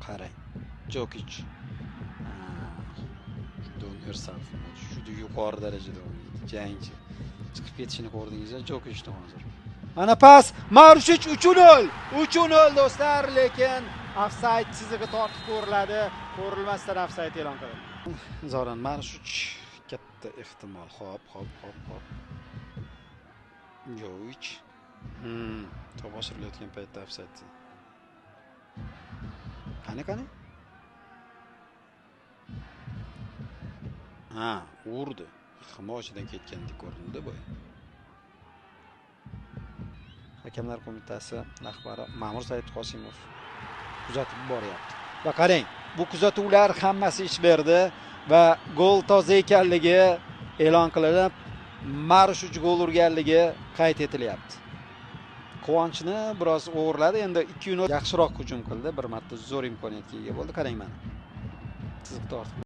qarang. Jokic. Universal. Juda yuqori darajada o'ynaydi. Jangchi. Chiqib ketishini ko'rdingizmi? Jokicni hozir. Mana pas Marushich 3-0. 3-0 do'stlar, lekin ofsayd chizig'i tortib ko'riladi. Ko'rilmasdan ofsayd e'lon qilindi. Zoran Marushich katta ehtimol. Hop. Jovic. To'p bosirilayotgan paytda ofsayd. Qani? Urdi. Himoyachidan ketgandek ko'rindi bu. Hakamlar qo'mitasi rahbari Ma'mur Saidqosimov kuzatib boryapti. Va qarang, bu kuzatuvlar hammasi ish berdi va gol toza ekanligi e'lon qilinib, Marushich gol urganligi qayd etilyapti. Quvonchni biroz o'g'irladi. Endi 2-0 yaxshiroq hujum qildi. Bir marta zo'r imkoniyatga ega bo'ldi. Qarang mana. Chiziq tortib